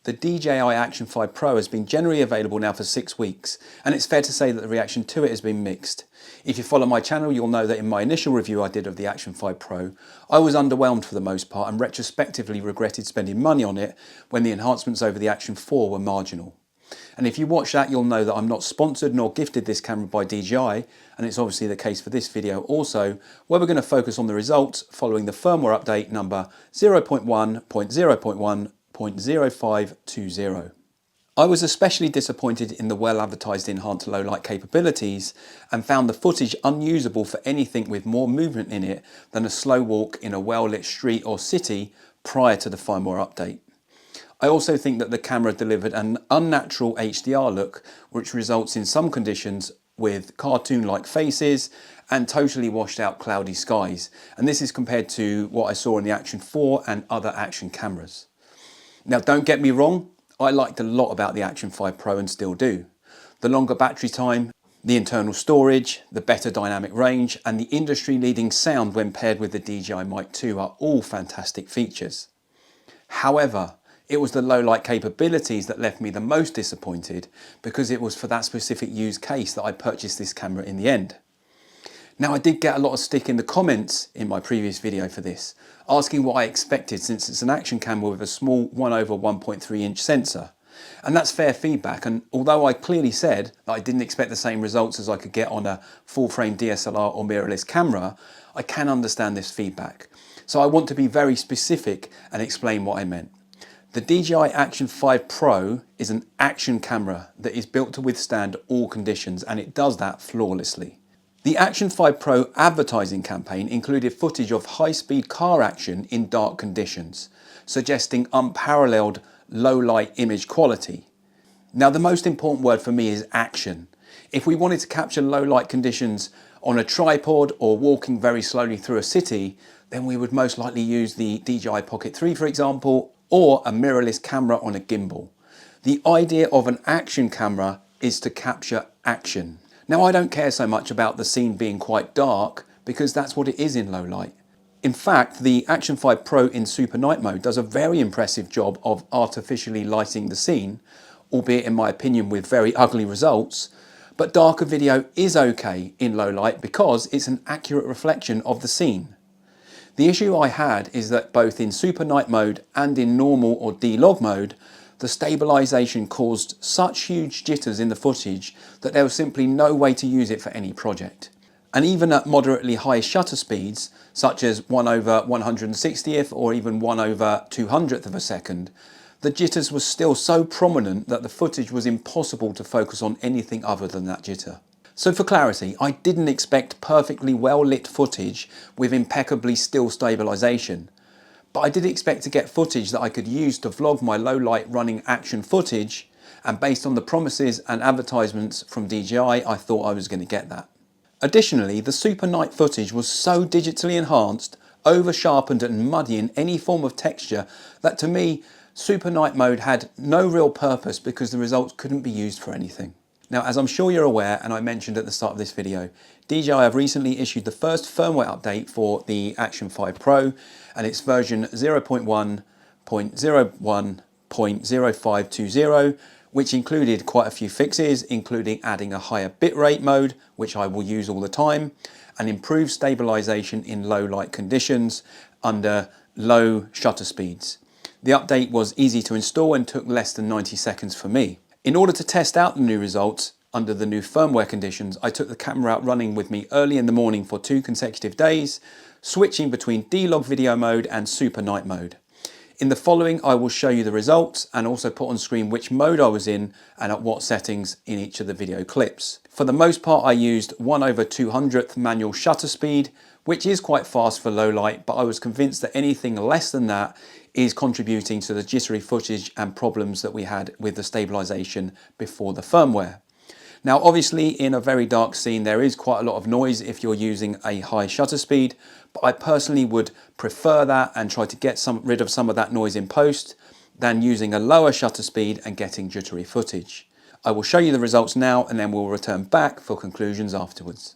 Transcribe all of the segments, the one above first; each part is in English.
The DJI Action 5 Pro has been generally available now for 6 weeks, and it's fair to say that the reaction to it has been mixed. If you follow my channel, you'll know that in my initial review I did of the Action 5 Pro, I was underwhelmed for the most part and retrospectively regretted spending money on it when the enhancements over the Action 4 were marginal. And if you watch that, you'll know that I'm not sponsored nor gifted this camera by DJI, and it's obviously the case for this video also, where we're going to focus on the results following the firmware update number 0.1.0.1.0520. I was especially disappointed in the well advertised enhanced low light capabilities and found the footage unusable for anything with more movement in it than a slow walk in a well lit street or city prior to the firmware update. I also think that the camera delivered an unnatural HDR look, which results in some conditions with cartoon-like faces and totally washed out cloudy skies. And this is compared to what I saw in the Action 4 and other Action cameras. Now, don't get me wrong, I liked a lot about the Action 5 Pro and still do. The longer battery time, the internal storage, the better dynamic range, and the industry-leading sound when paired with the DJI Mic 2 are all fantastic features. However, it was the low light capabilities that left me the most disappointed, because it was for that specific use case that I purchased this camera in the end. Now, I did get a lot of stick in the comments in my previous video for this, asking what I expected since it's an Action camera with a small 1/1.3 inch sensor. And that's fair feedback, and although I clearly said that I didn't expect the same results as I could get on a full frame DSLR or mirrorless camera, I can understand this feedback. So I want to be very specific and explain what I meant. The DJI Action 5 Pro is an action camera that is built to withstand all conditions, and it does that flawlessly. The Action 5 Pro advertising campaign included footage of high-speed car action in dark conditions, suggesting unparalleled low-light image quality. Now, the most important word for me is action. If we wanted to capture low-light conditions on a tripod or walking very slowly through a city, then we would most likely use the DJI Pocket 3, for example, or a mirrorless camera on a gimbal. The idea of an action camera is to capture action. Now, I don't care so much about the scene being quite dark, because that's what it is in low light. In fact, the Action 5 Pro in Super Night mode does a very impressive job of artificially lighting the scene, albeit in my opinion with very ugly results, but darker video is okay in low light because it's an accurate reflection of the scene. The issue I had is that both in Super Night mode and in normal or D-Log mode, the stabilisation caused such huge jitters in the footage that there was simply no way to use it for any project. And even at moderately high shutter speeds, such as 1/160th or even 1/200th of a second, the jitters were still so prominent that the footage was impossible to focus on anything other than that jitter. So for clarity, I didn't expect perfectly well lit footage with impeccably still stabilisation, but I did expect to get footage that I could use to vlog my low light running action footage, and based on the promises and advertisements from DJI, I thought I was going to get that. Additionally, the Super Night footage was so digitally enhanced, over sharpened and muddy in any form of texture that to me, Super Night mode had no real purpose because the results couldn't be used for anything. Now, as I'm sure you're aware, and I mentioned at the start of this video, DJI have recently issued the first firmware update for the Action 5 Pro, and it's version 0.1.01.0520, which included quite a few fixes, including adding a higher bitrate mode, which I will use all the time, and improved stabilisation in low light conditions under low shutter speeds. The update was easy to install and took less than 90 seconds for me. In order to test out the new results under the new firmware conditions, I took the camera out running with me early in the morning for 2 consecutive days, switching between D-Log video mode and Super Night mode. In the following, I will show you the results and also put on screen which mode I was in and at what settings in each of the video clips. For the most part, I used 1/200th manual shutter speed, which is quite fast for low light, but I was convinced that anything less than that is contributing to the jittery footage and problems that we had with the stabilisation before the firmware. Now, obviously, in a very dark scene, there is quite a lot of noise if you're using a high shutter speed, but I personally would prefer that and try to get rid of some of that noise in post than using a lower shutter speed and getting jittery footage. I will show you the results now, and then we'll return back for conclusions afterwards.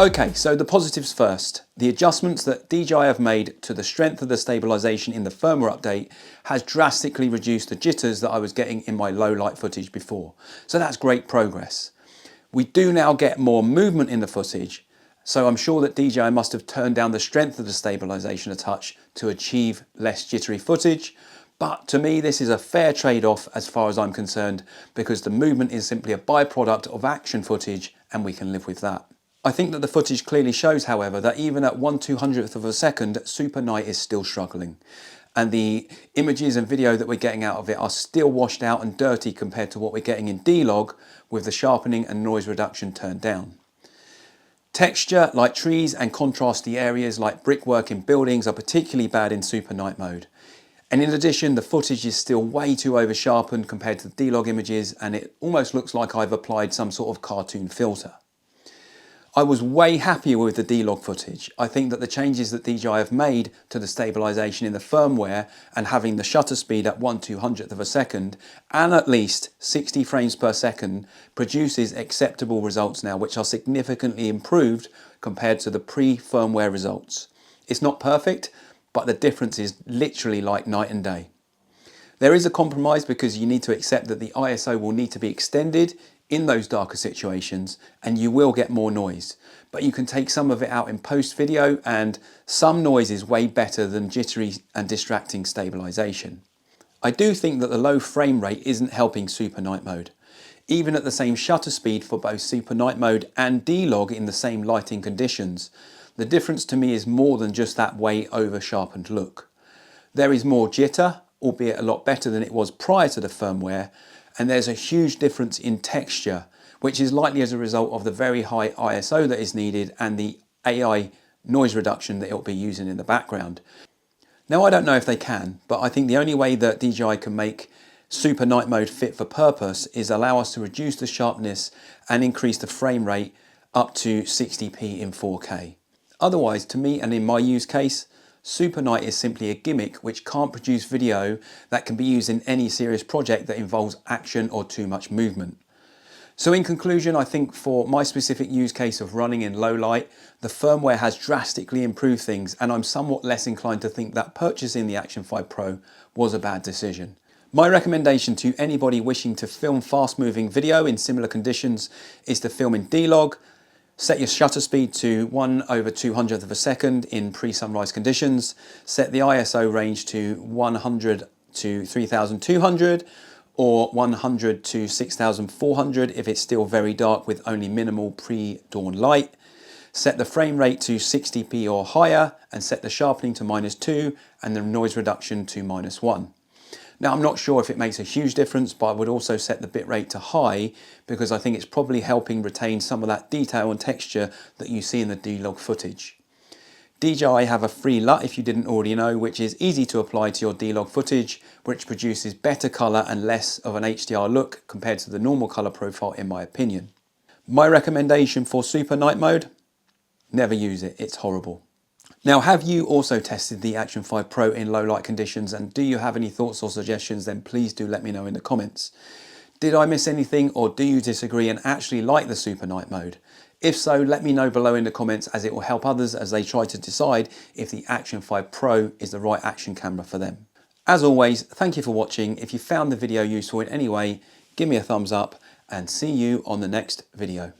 Okay, so the positives first. The adjustments that DJI have made to the strength of the stabilisation in the firmware update has drastically reduced the jitters that I was getting in my low light footage before. So that's great progress. We do now get more movement in the footage, so I'm sure that DJI must have turned down the strength of the stabilisation a touch to achieve less jittery footage. But to me, this is a fair trade-off as far as I'm concerned, because the movement is simply a byproduct of action footage and we can live with that. I think that the footage clearly shows, however, that even at 1/200th of a second, Super Night is still struggling. And the images and video that we're getting out of it are still washed out and dirty compared to what we're getting in D-Log with the sharpening and noise reduction turned down. Texture, like trees, and contrasty areas like brickwork in buildings are particularly bad in Super Night mode. And in addition, the footage is still way too over sharpened compared to the D-Log images, and it almost looks like I've applied some sort of cartoon filter. I was way happier with the D-Log footage. I think that the changes that DJI have made to the stabilisation in the firmware and having the shutter speed at 1/200th of a second and at least 60 frames per second produces acceptable results now, which are significantly improved compared to the pre-firmware results. It's not perfect, but the difference is literally like night and day. There is a compromise because you need to accept that the ISO will need to be extended in those darker situations and you will get more noise, but you can take some of it out in post video, and some noise is way better than jittery and distracting stabilisation. I do think that the low frame rate isn't helping Super Night mode. Even at the same shutter speed for both Super Night mode and D-Log in the same lighting conditions, the difference to me is more than just that way over sharpened look. There is more jitter, albeit a lot better than it was prior to the firmware, and there's a huge difference in texture, which is likely as a result of the very high ISO that is needed and the AI noise reduction that it'll be using in the background. Now, I don't know if they can, but I think the only way that DJI can make Super Night mode fit for purpose is allow us to reduce the sharpness and increase the frame rate up to 60p in 4K. Otherwise, to me and in my use case, Super Night is simply a gimmick which can't produce video that can be used in any serious project that involves action or too much movement. So in conclusion, I think for my specific use case of running in low light, the firmware has drastically improved things, and I'm somewhat less inclined to think that purchasing the Action 5 Pro was a bad decision. My recommendation to anybody wishing to film fast moving video in similar conditions is to film in D-Log. Set your shutter speed to 1/200th of a second in pre-sunrise conditions. Set the ISO range to 100 to 3200 or 100 to 6400 if it's still very dark with only minimal pre-dawn light. Set the frame rate to 60p or higher and set the sharpening to -2 and the noise reduction to -1. Now, I'm not sure if it makes a huge difference, but I would also set the bitrate to high because I think it's probably helping retain some of that detail and texture that you see in the D-Log footage. DJI have a free LUT, if you didn't already know, which is easy to apply to your D-Log footage, which produces better colour and less of an HDR look compared to the normal colour profile, in my opinion. My recommendation for Super Night mode? Never use it, it's horrible. Now, have you also tested the Action 5 Pro in low light conditions, and do you have any thoughts or suggestions? Then please do let me know in the comments. Did I miss anything, or do you disagree and actually like the Super Night mode? If so, let me know below in the comments, as it will help others as they try to decide if the Action 5 Pro is the right action camera for them. As always, thank you for watching. If you found the video useful in any way, give me a thumbs up and see you on the next video.